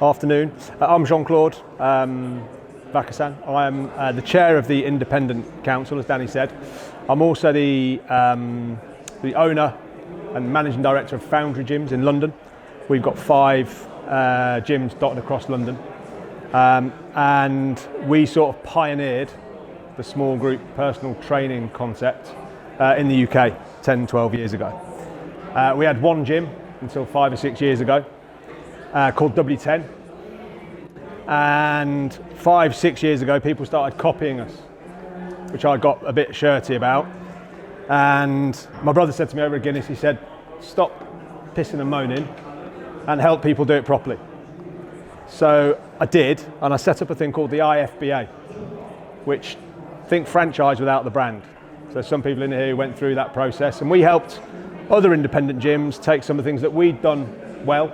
Afternoon. I'm Jean-Claude Vacassan. I am the chair of the Independent Council, as Danny said. I'm also the owner and managing director of Foundry gyms in London. We've got 5 gyms dotted across London. And we sort of pioneered the small group personal training concept in the UK 10, 12 years ago. We had one gym until 5 or 6 years ago called W10. And 5, 6 years ago, people started copying us, which I got a bit shirty about. And my brother said to me over at Guinness, he said, stop pissing and moaning and help people do it properly. So I did, and I set up a thing called the IFBA, which think franchise without the brand. So some people in here who went through that process, and we helped other independent gyms take some of the things that we'd done well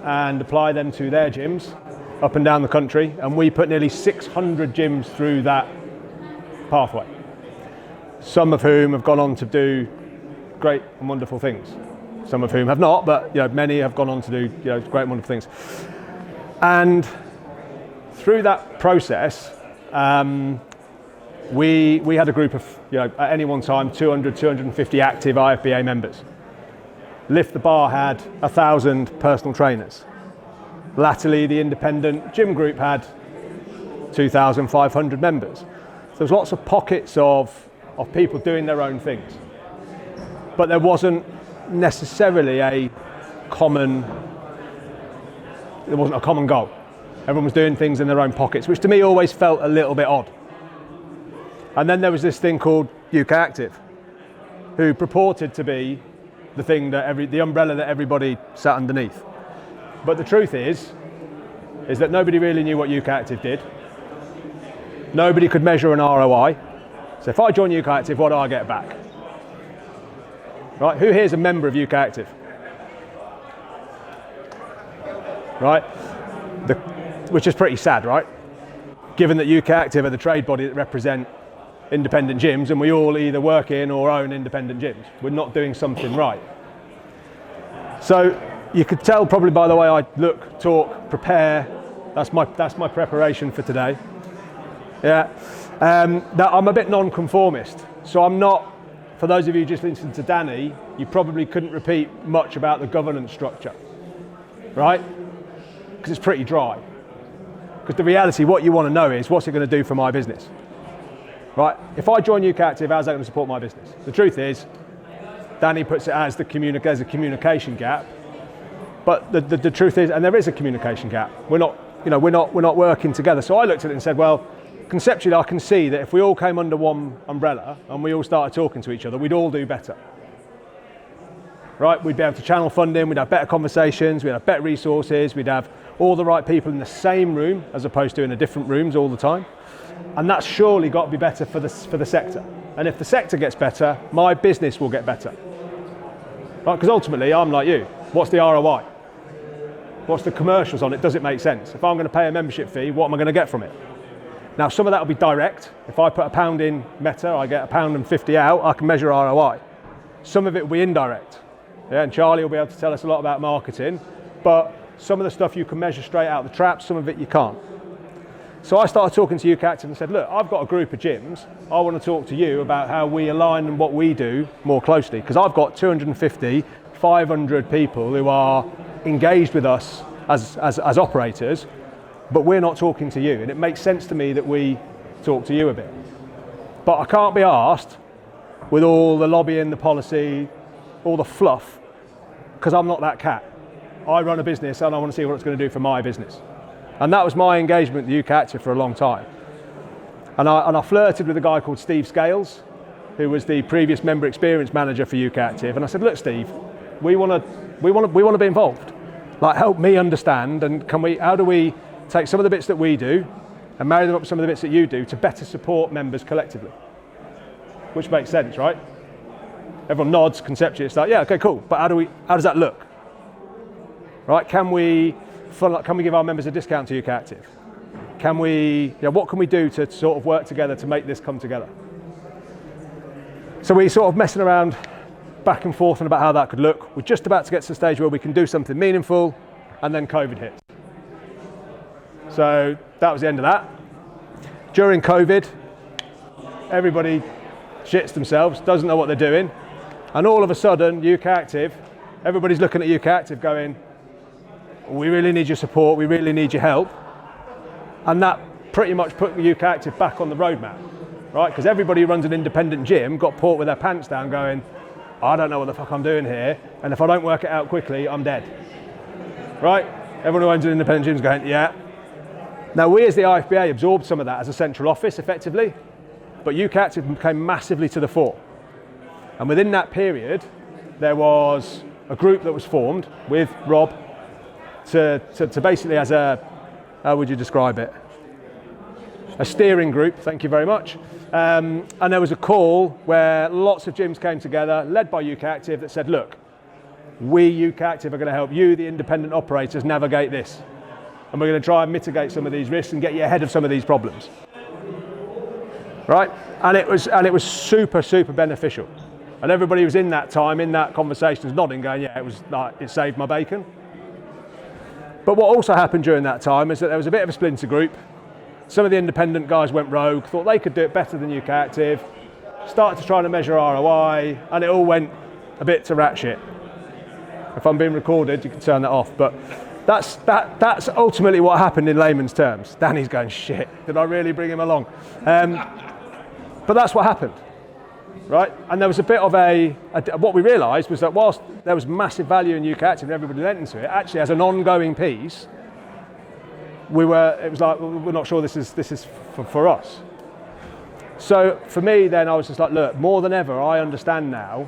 and apply them to their gyms up and down the country, and we put nearly 600 gyms through that pathway. Some of whom have gone on to do great and wonderful things. Some of whom have not, but many have gone on to do great and wonderful things. And through that process, we had a group of, at any one time, 200, 250 active IFBA members. Lift the Bar had 1,000 personal trainers. Latterly, the independent gym group had 2,500 members. So there's lots of pockets of people doing their own things. But there wasn't necessarily a common goal. Everyone was doing things in their own pockets, which to me always felt a little bit odd. And then there was this thing called ukActive, who purported to be the thing the umbrella that everybody sat underneath. But the truth is that nobody really knew what ukActive did. Nobody could measure an ROI. So if I join ukActive, what do I get back? Right? Who here is a member of ukActive? Right? Which is pretty sad, right? Given that ukActive are the trade body that represent independent gyms, and we all either work in or own independent gyms. We're not doing something right. So you could tell probably by the way I look, talk, prepare. That's my preparation for today. Yeah, that I'm a bit non-conformist. So I'm not. For those of you just listening to Danny, you probably couldn't repeat much about the governance structure, right? Because it's pretty dry. Because the reality, what you want to know is, what's it going to do for my business? Right? If I join ukActive, how's that going to support my business? The truth is, Danny puts it as there's a communication gap. But the truth is, and there is a communication gap. We're not working together. So I looked at it and said, well, conceptually, I can see that if we all came under one umbrella and we all started talking to each other, we'd all do better. Right? We'd be able to channel funding, we'd have better conversations, we'd have better resources, we'd have all the right people in the same room as opposed to in the different rooms all the time. And that's surely got to be better for the sector. And if the sector gets better, my business will get better. Right? Because ultimately, I'm like you. What's the ROI? What's the commercials on it? Does it make sense? If I'm going to pay a membership fee, what am I going to get from it? Now, some of that will be direct. If I put £1 in Meta, I get £1.50 out, I can measure ROI. Some of it will be indirect. Yeah, and Charlie will be able to tell us a lot about marketing, but some of the stuff you can measure straight out the trap, some of it you can't. So I started talking to ukActive and said, look, I've got a group of gyms. I want to talk to you about how we align and what we do more closely, because I've got 250, 500 people who are engaged with us as operators, but we're not talking to you. And it makes sense to me that we talk to you a bit. But I can't be asked with all the lobbying, the policy, all the fluff, because I'm not that cat. I run a business and I want to see what it's going to do for my business. And that was my engagement with ukActive for a long time. And I flirted with a guy called Steve Scales, who was the previous member experience manager for ukActive. And I said, look, Steve, we want to be involved. Like, help me understand, and how do we take some of the bits that we do and marry them up with some of the bits that you do to better support members collectively? Which makes sense, right? Everyone nods conceptually. It's like, yeah, okay, cool. But how does that look? Right? Can we give our members a discount to ukActive? What can we do to sort of work together to make this come together? So we sort of messing around back and forth and about how that could look. We're just about to get to the stage where we can do something meaningful, and then COVID hit. So that was the end of that. During COVID, everybody shits themselves, doesn't know what they're doing. And all of a sudden, ukActive, everybody's looking at ukActive going, we really need your support, we really need your help. And that pretty much put ukActive back on the roadmap, right? Because everybody who runs an independent gym got caught with their pants down going, I don't know what the fuck I'm doing here, and if I don't work it out quickly, I'm dead, right? Everyone who owns an independent gym is going, yeah. Now we as the IFBA absorbed some of that as a central office effectively, but ukActive came massively to the fore. And within that period, there was a group that was formed with Rob to basically as a, how would you describe it? A steering group, thank you very much. And there was a call where lots of gyms came together, led by ukActive, that said, look, we ukActive are going to help you, the independent operators, navigate this. And we're going to try and mitigate some of these risks and get you ahead of some of these problems. Right? And it was super, super beneficial. And everybody who was in that time, in that conversation, was nodding, going, yeah, it was like, it saved my bacon. But what also happened during that time is that there was a bit of a splinter group. Some of the independent guys went rogue, thought they could do it better than ukActive, started to try to measure ROI, and it all went a bit to rat shit. If I'm being recorded, you can turn that off. But that's ultimately what happened in layman's terms. Danny's going, shit, did I really bring him along? But that's what happened. Right, and there was a bit of what we realised was that whilst there was massive value in ukActive and everybody lent into it, actually as an ongoing piece, it was like, well, we're not sure this is for us. So for me then I was just like, look, more than ever I understand now,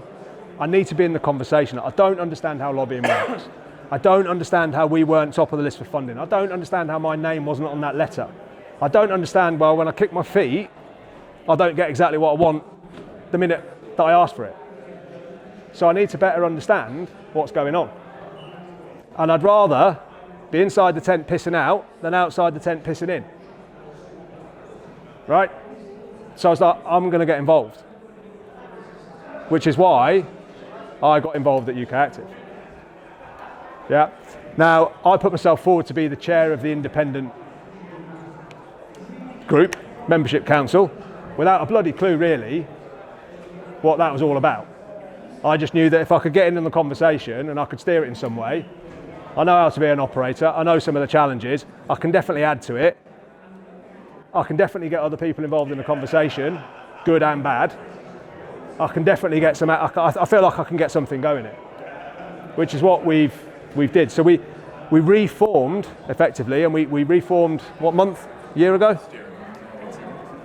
I need to be in the conversation. I don't understand how lobbying works. I don't understand how we weren't top of the list for funding. I don't understand how my name wasn't on that letter. I don't understand, well, when I kick my feet, I don't get exactly what I want the minute that I ask for it. So I need to better understand what's going on. And I'd rather be inside the tent pissing out than outside the tent pissing in. Right? So I was like, I'm going to get involved. Which is why I got involved at ukActive. Yeah. Now, I put myself forward to be the chair of the independent group, membership council, without a bloody clue really what that was all about. I just knew that if I could get in the conversation and I could steer it in some way, I know how to be an operator, I know some of the challenges, I can definitely add to it, I can definitely get other people involved in the conversation, good and bad. I can definitely get I feel like I can get something going here, which is what we've did. So we reformed effectively, and we reformed what month? A year ago?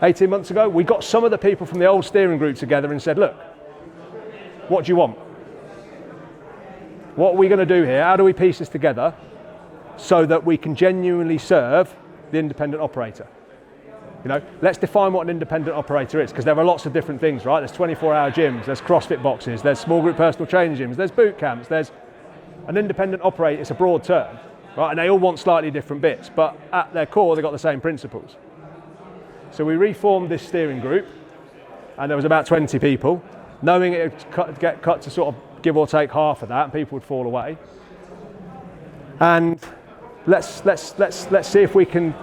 18 months ago, we got some of the people from the old steering group together and said, look, what do you want? What are we going to do here? How do we piece this together so that we can genuinely serve the independent operator? You know, let's define what an independent operator is, because there are lots of different things, right? There's 24-hour gyms, there's CrossFit boxes, there's small group personal training gyms, there's boot camps, there's an independent operator. It's a broad term, right? And they all want slightly different bits, but at their core, they've got the same principles. So we reformed this steering group, and there was about 20 people, knowing it would get cut to sort of give or take half of that, and people would fall away. And let's see if we can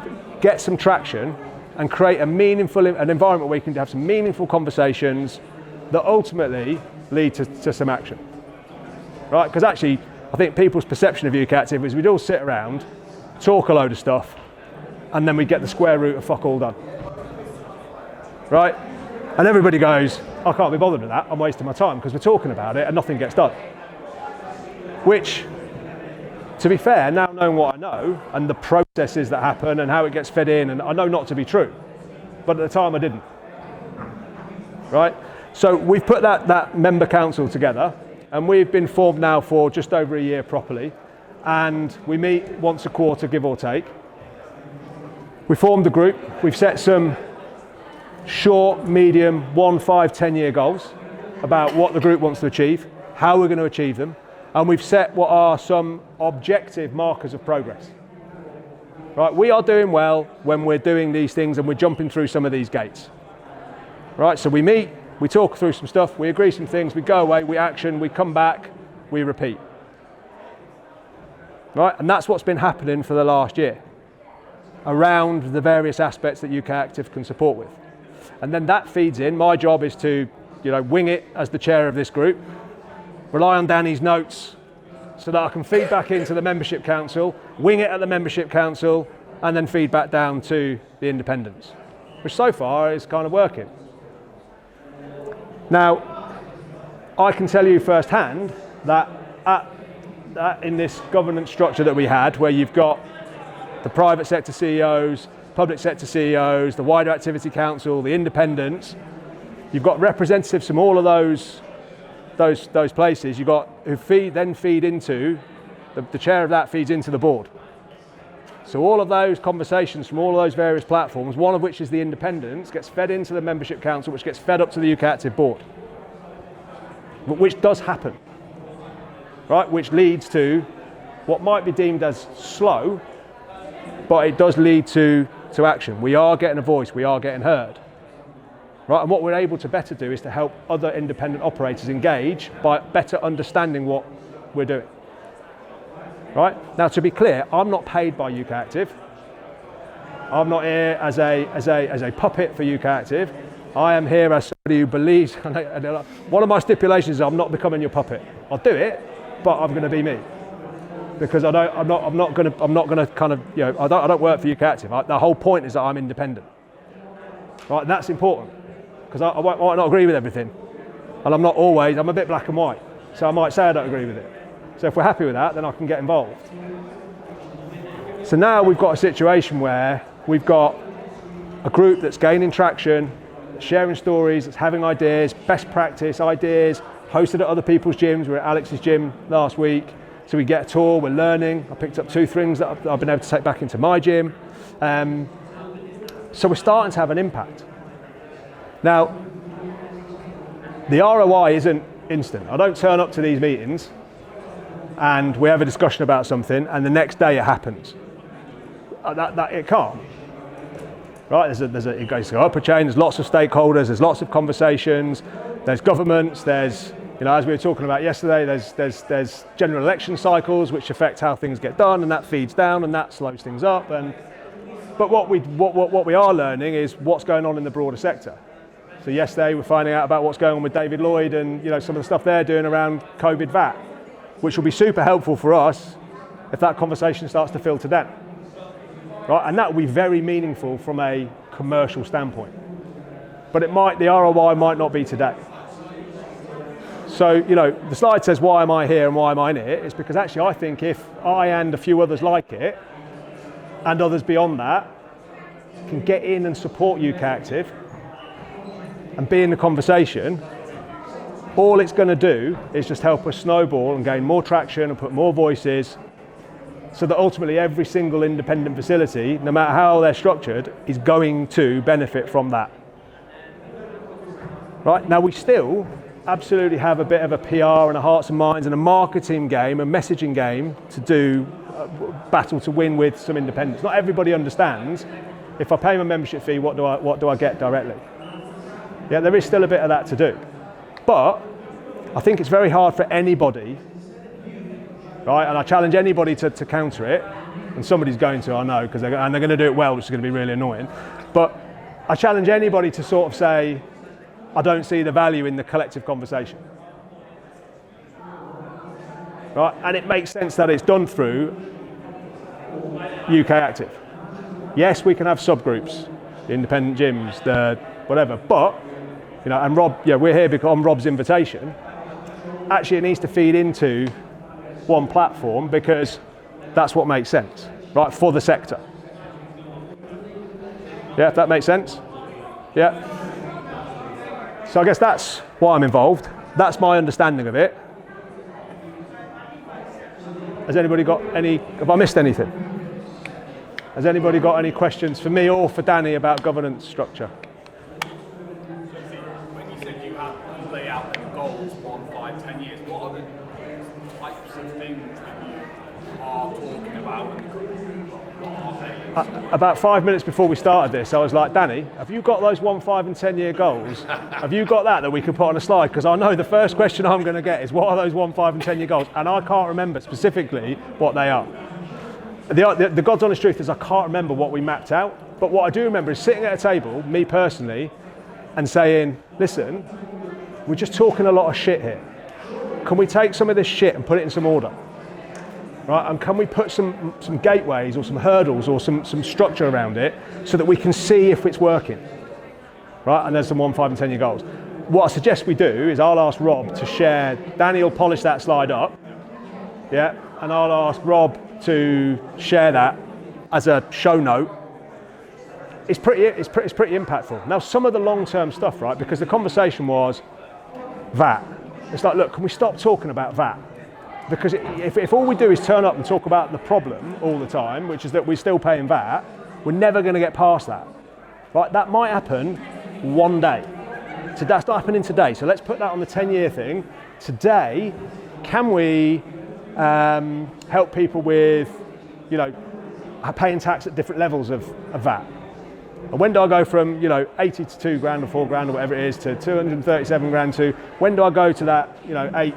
get some traction and create an environment where we can have some meaningful conversations that ultimately lead to some action, right? Because actually, I think people's perception of ukActive is we'd all sit around, talk a load of stuff, and then we'd get the square root of fuck all done. Right? And everybody goes, I can't be bothered with that, I'm wasting my time because we're talking about it and nothing gets done. Which, to be fair, now knowing what I know and the processes that happen and how it gets fed in, and I know not to be true, but at the time I didn't. Right? So we've put that member council together, and we've been formed now for just over a year properly, and we meet once a quarter, give or take. We formed the group, we've set some short, medium, 1, 5, 10-year goals about what the group wants to achieve, how we're going to achieve them, and we've set what are some objective markers of progress. Right, we are doing well when we're doing these things and we're jumping through some of these gates. Right, so we meet, we talk through some stuff, we agree some things, we go away, we action, we come back, we repeat. Right, and that's what's been happening for the last year. around the various aspects that ukActive can support with. And then that feeds in. My job is to, wing it as the chair of this group, rely on Danny's notes so that I can feed back into the membership council, wing it at the membership council, and then feed back down to the independents, which so far is kind of working. Now, I can tell you firsthand that in this governance structure that we had, where you've got the private sector CEOs, public sector CEOs, the wider activity council, the independents, you've got representatives from all of those places. You've got who feed into the chair of that feeds into the board. So all of those conversations from all of those various platforms, one of which is the independents, gets fed into the membership council, which gets fed up to the ukActive board, which does happen, right? Which leads to what might be deemed as slow, but it does lead to action. We are getting a voice, we are getting heard. Right, and what we're able to better do is to help other independent operators engage by better understanding what we're doing. Right? Now, to be clear, I'm not paid by ukActive. I'm not here as a puppet for ukActive. I am here as somebody who believes. One of my stipulations is I'm not becoming your puppet. I'll do it, but I'm going to be me, because I'm not going to kind of I don't work for ukActive. The whole point is that I'm independent. Right, and that's important. Because I might not agree with everything, and I'm a bit black and white, so I might say I don't agree with it. So if we're happy with that, then I can get involved. So now we've got a situation where we've got a group that's gaining traction, sharing stories, that's having ideas, best practice ideas, hosted at other people's gyms. We were at Alex's gym last week, so we get a tour, we're learning. I picked up 2 things that I've been able to take back into my gym. So we're starting to have an impact. Now, the ROI isn't instant. I don't turn up to these meetings and we have a discussion about something and the next day it happens. It can't. Right? It goes up a chain, there's lots of stakeholders, there's lots of conversations, there's governments, there's, as we were talking about yesterday, there's general election cycles which affect how things get done, and that feeds down and that slows things up. But what we are learning is what's going on in the broader sector. So yesterday we're finding out about what's going on with David Lloyd and some of the stuff they're doing around COVID VAT, which will be super helpful for us if that conversation starts to filter down. Right? And that will be very meaningful from a commercial standpoint. But the ROI might not be today. So, the slide says why am I here and why am I in it? It's because actually I think if I and a few others like it, and others beyond that, can get in and support ukActive and be in the conversation, all it's going to do is just help us snowball and gain more traction and put more voices, so that ultimately every single independent facility, no matter how they're structured, is going to benefit from that. Right? Now, we still absolutely have a bit of a PR and a hearts and minds and a marketing game, a messaging game to do, battle to win with some independents. Not everybody understands, if I pay my membership fee, what do I get directly? Yeah, there is still a bit of that to do. But I think it's very hard for anybody, right? And I challenge anybody to counter it. And somebody's going to, I know, because they're going to do it well, which is going to be really annoying. But I challenge anybody to sort of say, I don't see the value in the collective conversation. Right? And it makes sense that it's done through ukActive. Yes, we can have subgroups, the independent gyms, the whatever, but and Rob, we're here because on Rob's invitation. Actually, it needs to feed into one platform because that's what makes sense, right, for the sector. Yeah, if that makes sense. Yeah. So I guess that's why I'm involved. That's my understanding of it. Has anybody got have I missed anything? Has anybody got any questions for me or for Danny about governance structure? When you said you have to lay out the goals 1, 5, 10 years, what are the types of things that you are talking about? About 5 minutes before we started this, I was like, Danny, have you got those 1, 5 and 10 year goals? Have you got that we can put on a slide? Because I know the first question I'm going to get is, what are those 1, 5 and 10 year goals? And I can't remember specifically what they are. The God's honest truth is I can't remember what we mapped out, but what I do remember is sitting at a table, me personally, and saying, listen, we're just talking a lot of shit here. Can we take some of this shit and put it in some order? Right? And can we put some gateways or some hurdles or some structure around it so that we can see if it's working? Right? And there's some 1, 5 and 10 year goals. What I suggest we do is I'll ask Rob to share, Danny will polish that slide up, yeah, and I'll ask Rob to share that as a show note. It's pretty impactful. Now some of the long-term stuff, right, because the conversation was VAT. It's like, look, can we stop talking about VAT? Because if all we do is turn up and talk about the problem all the time, which is that we're still paying VAT, we're never going to get past that. Right? That might happen one day. So that's not happening today. So let's put that on the 10-year thing. Today, can we help people with, you know, paying tax at different levels of VAT? And when do I go from, you know, 80 to 2 grand or 4 grand or whatever it is to 237 grand to, when do I go to that, you know, 8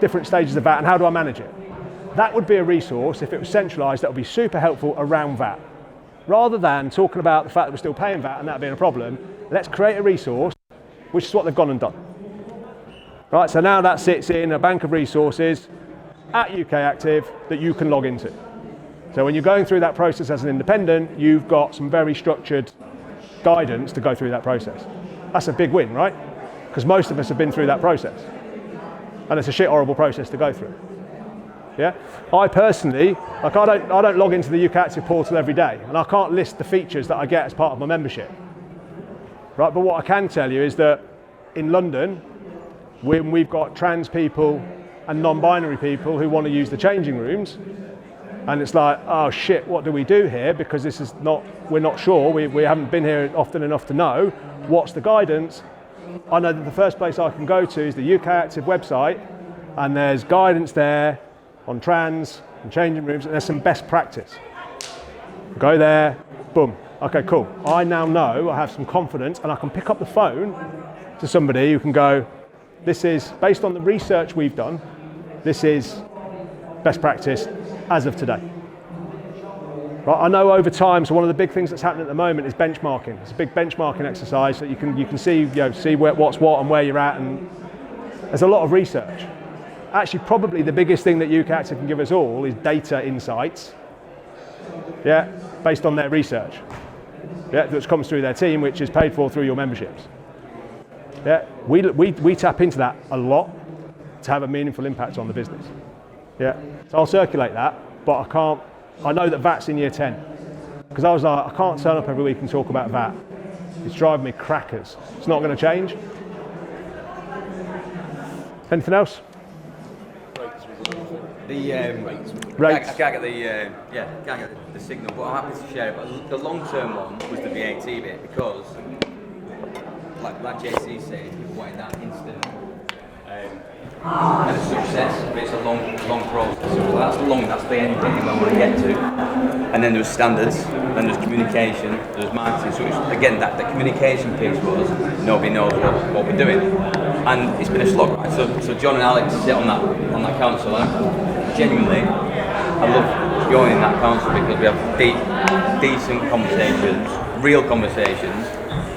different stages of VAT, and how do I manage it? That would be a resource, if it was centralised, that would be super helpful around VAT. Rather than talking about the fact that we're still paying VAT and that being a problem, let's create a resource, which is what they've gone and done. Right, so now that sits in a bank of resources at ukActive that you can log into. So when you're going through that process as an independent, you've got some very structured guidance to go through that process. That's a big win, right? Because most of us have been through that process. And it's a shit horrible process to go through. Yeah? I personally, like I don't log into the ukActive portal every day, and I can't list the features that I get as part of my membership. Right? But what I can tell you is that in London, when we've got trans people and non-binary people who want to use the changing rooms, and it's like, oh shit, what do we do here? Because this is not, we're not sure, we haven't been here often enough to know what's the guidance. I know that the first place I can go to is the ukActive website, and there's guidance there on trans and changing rooms, and there's some best practice. Go there, boom, okay, cool. I now know, I have some confidence, and I can pick up the phone to somebody who can go, this is, based on the research we've done, this is best practice as of today. Right, I know over time, so one of the big things that's happening at the moment is benchmarking. It's a big benchmarking exercise that you can see, see what's what and where you're at, and there's a lot of research. Actually, probably the biggest thing that ukActive can give us all is data insights, yeah, based on their research, yeah, that comes through their team, which is paid for through your memberships. Yeah, we tap into that a lot to have a meaningful impact on the business. Yeah, so I'll circulate that, but I know that VAT's in year 10, because I was like, I can't turn up every week and talk about VAT. It's driving me crackers. It's not going to change. Anything else? The rates. I can't get the signal, but I'm happy to share it. But the long-term one was the VAT bit, because, like JC said, people wanted that instant and a success, but it's a long process. So that's the end thing I want to get to. And then there's standards, then there's communication, there's marketing. So it's, again, that the communication piece was nobody knows what we're doing, and it's been a slog. Right? So John and Alex sit on that council, and genuinely, I love joining that council because we have decent conversations, real conversations,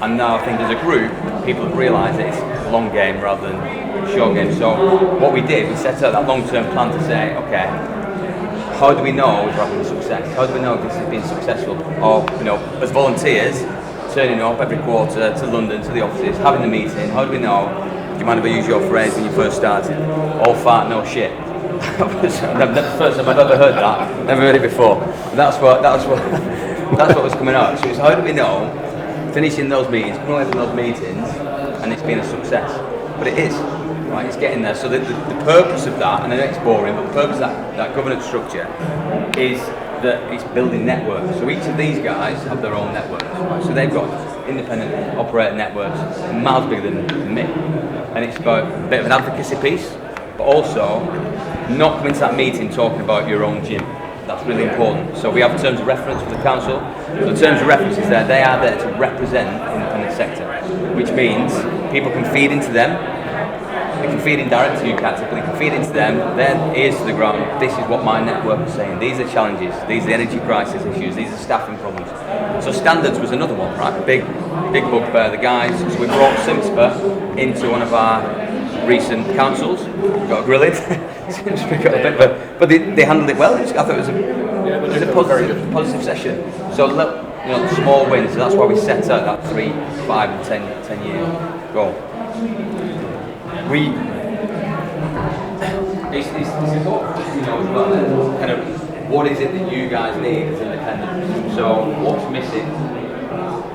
and now I think as a group, people have realised that it's a long game rather than short game. So what we did, we set out that long-term plan to say, okay, how do we know if we're having success? How do we know if this has been successful? Or, as volunteers, turning up every quarter to London, to the offices, having the meeting, how do we know? Do you mind if I use your phrase when you first started? All fart, no shit. That's the first time I've ever heard that. Never heard it before. That's what was coming out. So it's how do we know, finishing those meetings, going to those meetings, and it's been a success. But it is, right? It's getting there. So the purpose of that, and I know it's boring, but the purpose of that governance structure is that it's building networks. So each of these guys have their own networks, right? So they've got independent operator networks, miles bigger than me. And it's about a bit of an advocacy piece, but also not coming to that meeting talking about your own gym. That's really important. So we have terms of reference for the council. The terms of reference is that they are there to represent the independent sector, which means people can feed into them, they can feed in direct to ukActive, we can feed into them, then ears to the ground, this is what my network is saying, these are challenges, these are the energy crisis issues, these are staffing problems. So standards was another one, right? Big bugbear, the guys. So we brought SIMSPA into one of our recent councils, got grilled, but they handled it well. I thought it was a positive session. So small wins, so that's why we set out that 3, 5 and 10 year goal. It's important, kind of what is it that you guys need as independents? So what's missing?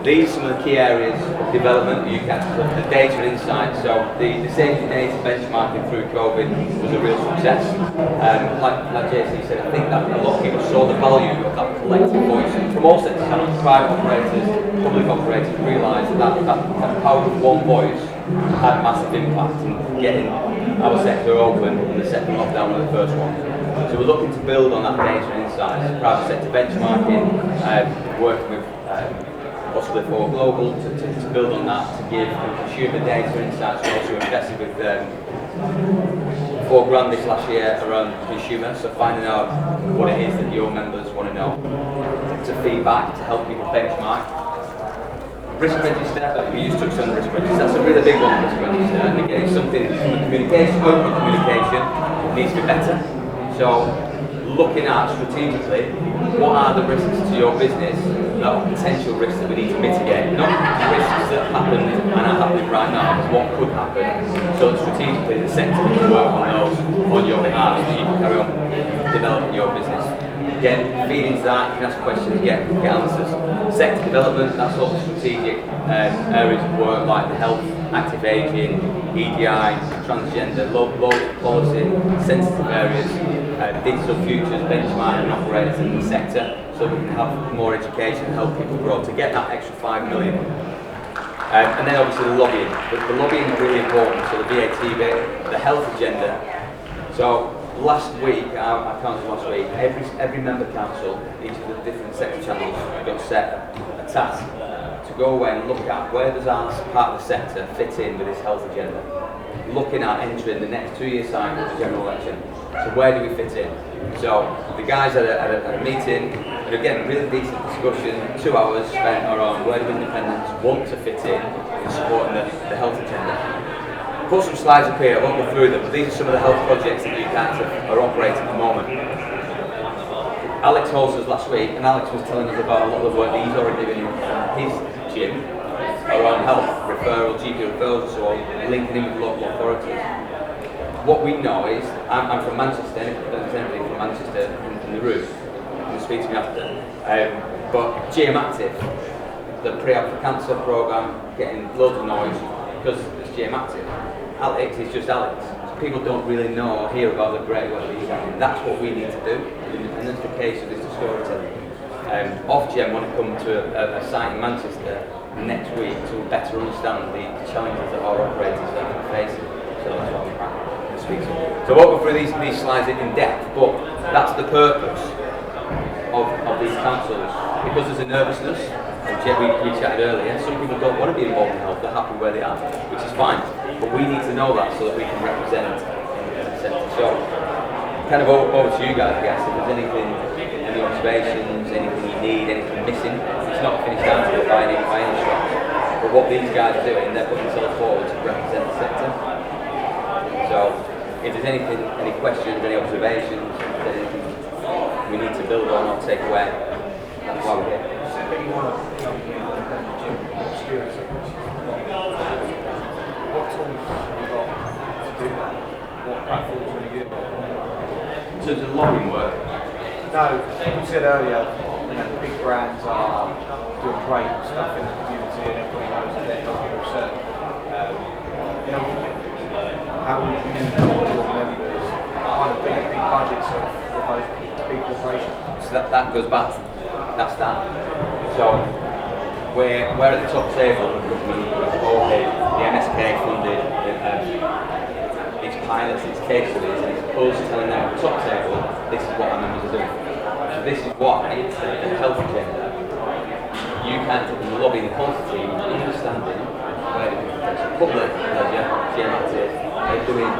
These are some of the key areas of development that you get, the data and insights. So the safety data benchmarking through COVID was a real success. Like JC said, I think that a lot of people saw the value of that collective voice from all sectors, private operators, public operators realised that kind of power of one voice had a massive impact in getting our sector open and the second lockdown was the first one. So we're looking to build on that data and insights, private sector benchmarking, working with possibly for global to build on that, to give consumer data insights. We also invested with £4 this last year around consumer, so finding out what it is that your members want to know, to feedback, to help people benchmark. Risk register, we used to touch on risk register, that's a really big one, risk register, and again it's something from the communication, open communication needs to be better. So looking at strategically, what are the risks to your business that are potential risks that we need to mitigate, not risks that happened and are happening right now, but what could happen. So strategically the sector can work on those on your behalf so you can carry on developing your business. Again, feed into that, you can ask questions, get answers. Sector development, that's all the strategic areas of work like the health, active ageing, EDI, transgender, local policy, sensitive areas, digital futures, benchmarking operators in the sector, so we can have more education and help people grow to get that extra 5 million. And then obviously the lobbying. The lobbying is really important, so the VAT bit, the health agenda. So last week, our council last week, every member council, each of the different sector channels got set a task to go away and look at where does our part of the sector fit in with this health agenda. Looking at entering the next 2-year cycle of the general election. So where do we fit in? So the guys had a meeting, and again, really decent discussion, 2 hours spent around where do independents want to fit in supporting the health agenda. Put some slides up here, I won't go through them, but these are some of the health projects that ukActive are operating at the moment. Alex hosted us last week, and Alex was telling us about a lot of the work that he's already doing in his gym around health, referral, GP referrals and so on, linking in with local authorities. What we know is, I'm from Manchester, there's anybody from Manchester in the room, who speaks to me after, but ukActive, the pre-op for cancer programme, getting loads of noise, because it's ukActive. Alex is just Alex. People don't really know or hear about the great work that he's doing. That's what we need to do. Independence, the case of this storytelling. Ofgem want to come to a site in Manchester next week to better understand the challenges that our operators are facing. So that's what we're speaking. So I won't go through these slides in depth, but that's the purpose of these councils. Because there's a nervousness, and we chatted earlier, some people don't want to be involved in health, they're happy where they are, which is fine. But we need to know that so that we can represent the centre. So, kind of over to you guys, I guess, if there's anything, any observations, anything you need, anything missing. It's not a finished answer by any stretch. But what these guys are doing, they're putting themselves forward to represent the sector. So, if there's anything, any questions, any observations, anything we need to build on or take away, that's why we're here. What tools have you got to do that? What platforms are you using? In terms of lobbying work? No, you said earlier, the big brands are doing great stuff in the community and everybody knows that they're not research. How will you help your members kind of big budgets of those big corporations? So that goes back, that's that. So we're at the top table with all the MSK funded its pilots, its case studies, and it's us telling them at the top table, this is what our members are doing. So this is why the health agenda, ukActive and the lobbying the policy team, understanding where the public, ukActive, they're doing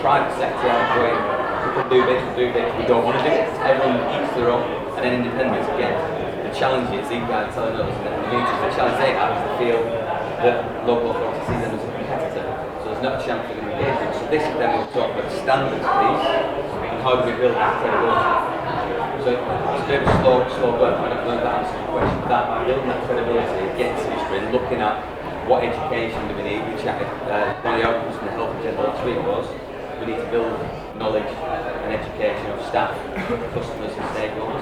private sector going, people do this, we don't want to do it. Everyone eats their own. And then independents, again, the challenge is, these guys are telling us in the meetings, the challenge they have is to feel that local authority sees them as a competitor. So there's not a chance for them to engage with. So this is then we'll talk about the standards piece and how do we build that credibility. So it's a bit of a slow burn. I don't know if that answers your question. That building that credibility, getting to history, and looking at what education do we need. We chatted, one of the outcomes from the health agenda last week was we need to build knowledge and education of staff, customers and stakeholders.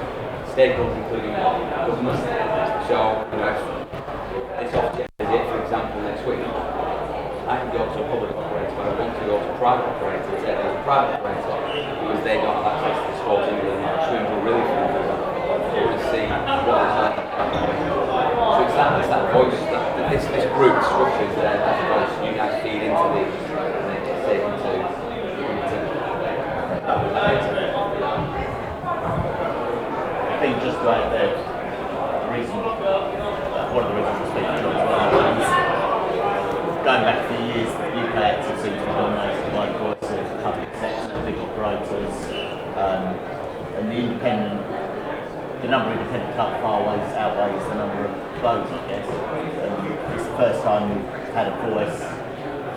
Stakeholders including government. So, you know, it's often, for example, next week, I can go to a public operator, but I want to go to a private operator and say there's a private operator because they don't have access to sports England, swimming pool relief, for example. They want to see what it's like. So it's that voice, this group structure is there, that voice you guys feed into these and then get taken to. I think just like the reason, one of the reasons I'm speaking to as well is going back a few years, the ukActive seems to be dominated by the voice of the public sector, big operators, and the number of independent clubs outweighs the number of closed, I guess. It's the first time we've had a voice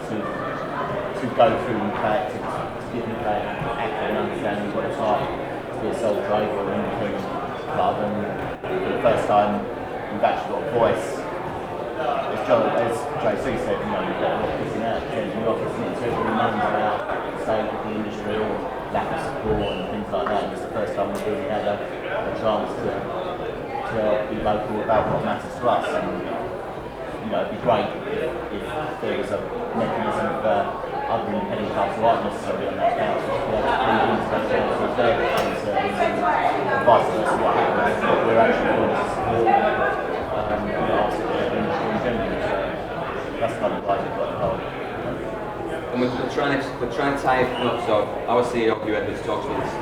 to go through ukActive, to give ukActive an understanding of what it's like to be a sole trader or an independent club, and for the first time we've actually got a voice. As JC said, you know, we've got a lot of busy now, changing the office, and everyone knows about the state of the industry or lack of support and things like that. And it's the first time we've really had a chance to be vocal about what matters to us. And you know, it'd be great if there was a mechanism for other independent clubs who aren't necessarily on that council to be able to feed into that council as their concerns, and vice versa. What happens is that we're actually going to support our industry in general. So that's kind of why we've got the whole. And we're trying to tie it up. So our CEO, Hugh Edwards, talks about this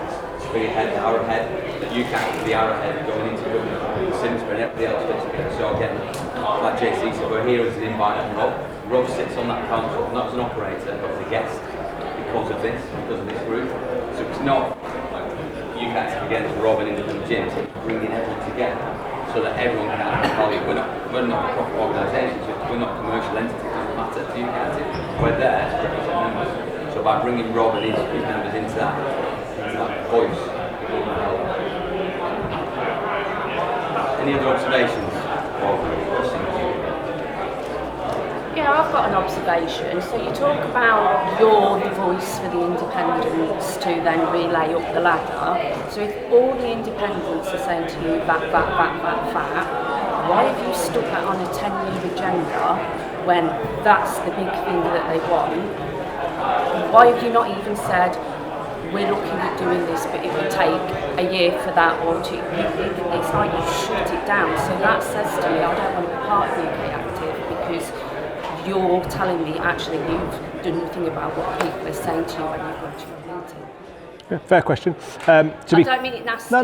spearhead, the arrowhead, that you can't be the arrowhead going into government, Simsbury and everybody else fits together. So again, like JC said, we're here as an invite from Rob. Rob sits on that council, not as an operator, but as a guest because of this group. So it's not like ukActive against Rob and independent gyms, it's bringing everyone together so that everyone can add value. We're not a profit organisation, so we're not a commercial entity, it doesn't matter to ukActive. We're there to represent members. So by bringing Rob and his members into that voice, it will help. Any other observations or questions? Yeah, I've got an observation. So you talk about you're the voice for the independents to then relay up the ladder. So if all the independents are saying to you that, why have you stuck that on a 10-year agenda when that's the big thing that they want? Why have you not even said, we're looking at doing this, but it would take a year for that or two? It's like you shut it down. So that says to me, I don't want to be part of ukActive because you're telling me actually you've done nothing about what people are saying to you when you go to your meeting. Yeah, fair question. I don't mean it nasty. No.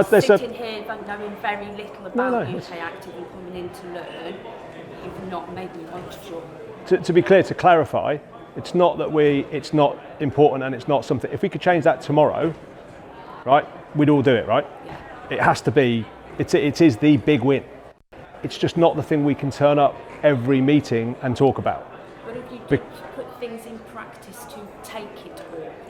Sitting here and knowing very little about ukActive and coming in to learn, you've not made me want to join. To be clear, to clarify, it's not that it's not important and it's not something. If we could change that tomorrow, right, we'd all do it, right? Yeah. It has to be. It is the big win. It's just not the thing we can turn up every meeting and talk about. But if you put things in practice to take it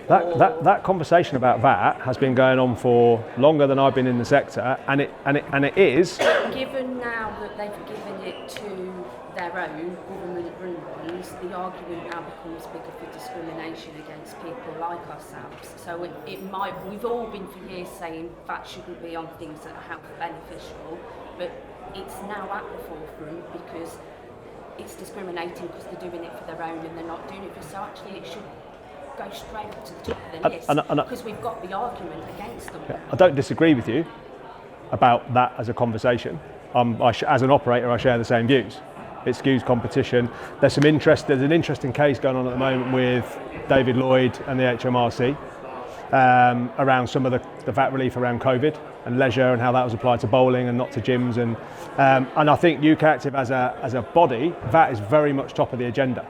all. That conversation about that has been going on for longer than I've been in the sector, and it is. Given now that they've given it to their own government-run ones, the argument now becomes bigger for discrimination against people like ourselves. So we've all been for years saying that shouldn't be on things that are health beneficial, but it's now at the forefront because it's discriminating because they're doing it for their own and they're not doing it for. So actually it should go straight up to the top of the list because we've got the argument against them. Yeah, I don't disagree with you about that as a conversation. As an operator, I share the same views. It skews competition. There's an interesting case going on at the moment with David Lloyd and the HMRC around some of the VAT relief around COVID and leisure and how that was applied to bowling and not to gyms. And I think ukActive as a body, VAT is very much top of the agenda.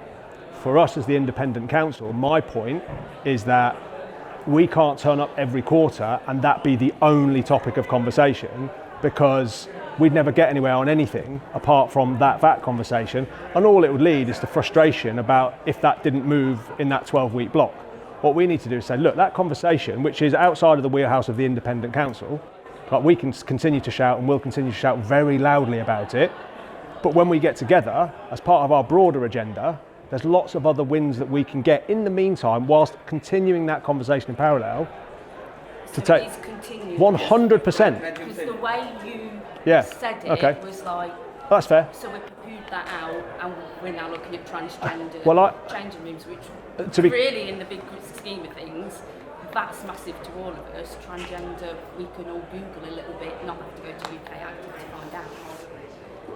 for us as the independent council, my point is that we can't turn up every quarter and that be the only topic of conversation, because we'd never get anywhere on anything apart from that VAT conversation, and all it would lead is to frustration about if that didn't move in that 12-week block. What we need to do is say, look, that conversation, which is outside of the wheelhouse of the independent council, like, we can continue to shout and will continue to shout very loudly about it, but when we get together as part of our broader agenda, there's lots of other wins that we can get in the meantime whilst continuing that conversation in parallel to take 100%. Because the way you said it was like, that's fair. so we pooed that out and we're now looking at transgender changing rooms, which really in the big scheme of things, that's massive to all of us. Transgender, we can all Google a little bit, not have to go to ukActive to find out.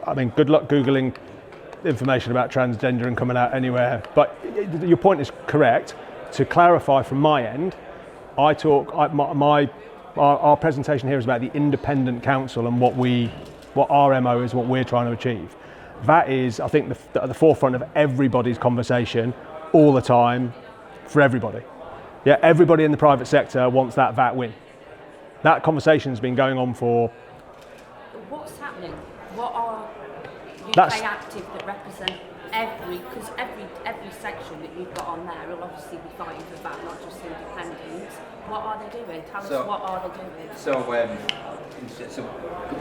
I mean, good luck Googling information about transgender and coming out anywhere. But your point is correct. To clarify from my end, our presentation here is about the independent council and what our MO is, what we're trying to achieve. That is, I think, at the forefront of everybody's conversation all the time for everybody. Yeah, everybody in the private sector wants that VAT win. That conversation's been going on for... What's happening? What are ukActive that represent because every section that you've got on there will obviously be fighting for VAT, not just independents. What are they doing? Tell us, what are they doing? So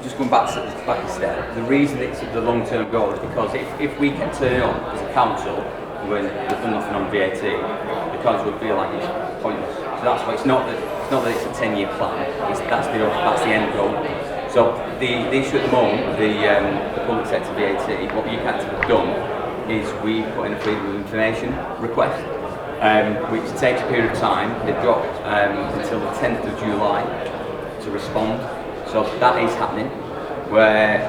just going back a step, the reason it's the long-term goal is because if we can turn on as a council when we've done nothing on VAT, because we feel like it's pointless. So that's why it's not that it's a 10-year plan. That's the end goal. So the issue at the moment, the public sector VAT, what ukActive have done is we put in a freedom of information request, which takes a period of time. They've got until the 10th of July to respond. So that is happening, where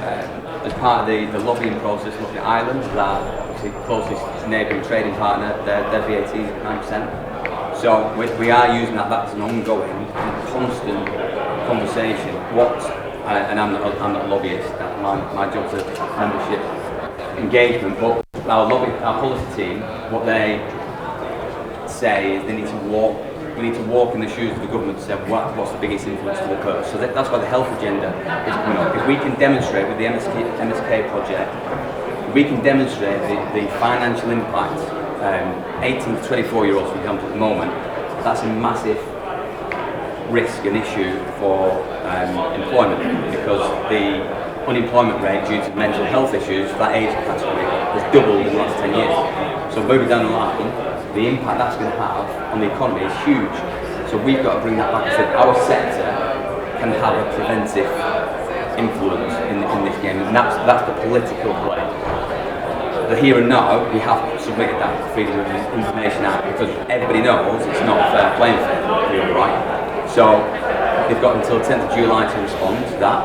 as part of the lobbying process, looking at Ireland, that obviously closest neighbouring trading partner, their VAT is 9%. So we are using that as an ongoing, constant conversation. And I'm not a lobbyist, my job's a membership engagement, but our policy team, what they say is we need to walk in the shoes of the government to say what's the biggest influence to the purse. So that's why the health agenda is coming up. If we can demonstrate with the MSK project, we can demonstrate the financial impact, 18 to 24-year-olds, for example, at the moment, that's a massive risk and issue for employment, because the unemployment rate due to mental health issues for that age category has doubled in the last 10 years. So moving down the line, the impact that's going to have on the economy is huge. So we've got to bring that back. So our sector can have a preventive influence in this game, and that's the political play. The here and now, we have submitted that Freedom of Information Act because everybody knows it's not a fair playing field, right? So they've got until 10th of July to respond to that,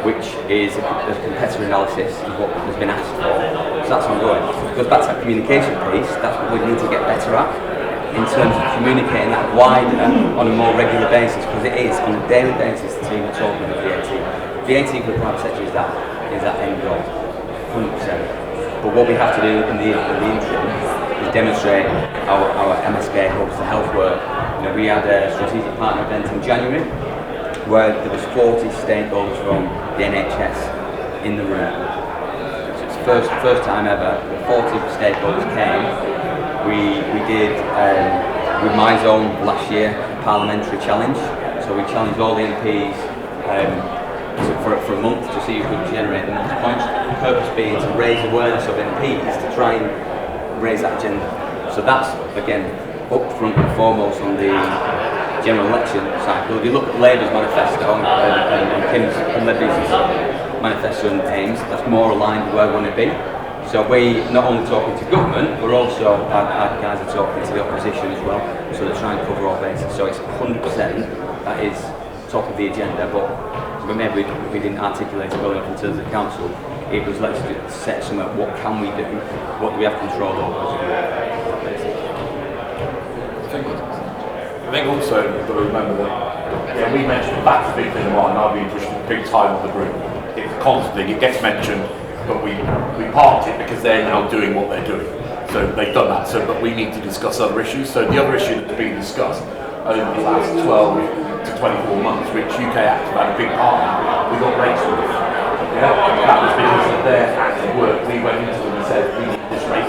which is a competitor analysis is what has been asked for. So that's ongoing. It goes back to that communication piece. That's what we need to get better at in terms of communicating that wider on a more regular basis, because it is on a daily basis the team are talking about VAT. VAT for the private sector is that end goal, 100%. But what we have to do in the interim is demonstrate our MSK hubs, the health work. You know, we had a strategic partner event in January where there was 40 stakeholders from the NHS in the room. So it's the first time ever that 40 stakeholders came. We did with my zone last year a parliamentary challenge. So we challenged all the MPs for a month to see who could generate the most points. The purpose being to raise awareness of MPs to try and raise that agenda. So that's again up front and foremost on the general election cycle. If you look at Labour's manifesto and Kim's and Libby's manifesto and aims, that's more aligned with where we want to be. So we not only talking to government, we're also our guys are talking to the opposition as well. So they're trying to cover all bases. So it's 100% that is top of the agenda, but maybe we didn't articulate it well enough in terms of the council. It was let's set some up. What can we do? What do we have control over? I think also you've got to remember that we mentioned that's a big thing of mine. I've been pushing a big time on the group. It's constantly, it gets mentioned, but we parked it because they're now doing what they're doing. So they've done that. So, but we need to discuss other issues. So the other issue that's been discussed over the last 12 to 24 months, which ukActive had a big part in, we got rates with it. Yeah, that was because of their active work. We went into them and said, we need this rate.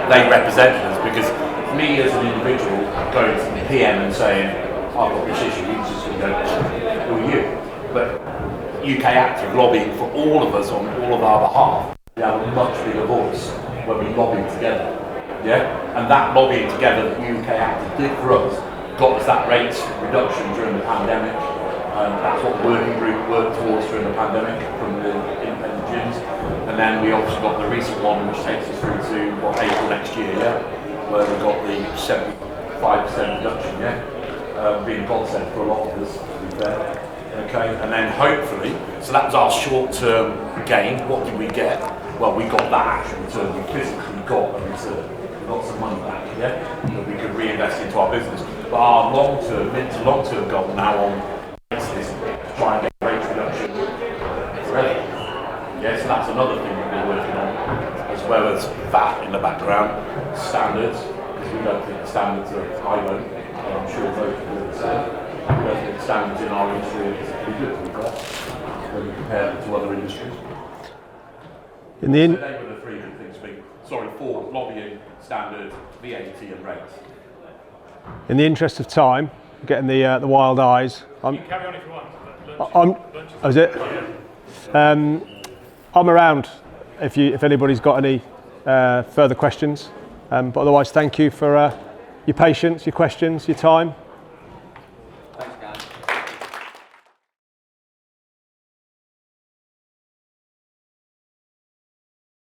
They represented us, because me as an individual going to the PM and saying, I've got this issue, he's just going to go, who are you? But ukActive lobbying for all of us on all of our behalf, we have a much bigger voice when we lobby together. Yeah? And that lobbying together that ukActive did for us got us that rates reduction during the pandemic. That's what the working group worked towards during the pandemic from the independent gyms. And then we obviously got the recent one, which takes us through to April next year, yeah? Where we got the 75% reduction, yeah? Being a godsend for a lot of us, to be fair. Okay, and then hopefully, so that was our short-term gain. What did we get? Well, we got that actual return. We physically got a return. We got some money back, yeah? That we could reinvest into our business. But our long-term, mid to long-term goal now on is to try and get rate reduction forever. Yeah, so that's another thing that we're working on, as well as that in the background. Standards, because we don't think the standards are high low. I'm sure both of you would say. We don't think the standards in our industry are particularly good we've got when we compare them to other industries. So they were the three good things for lobbying, standards, VAT and rates. In the interest of time, getting the wild eyes. You can carry on if you want. I'm around if anybody's got any further questions. But otherwise, thank you for your patience, your questions, your time.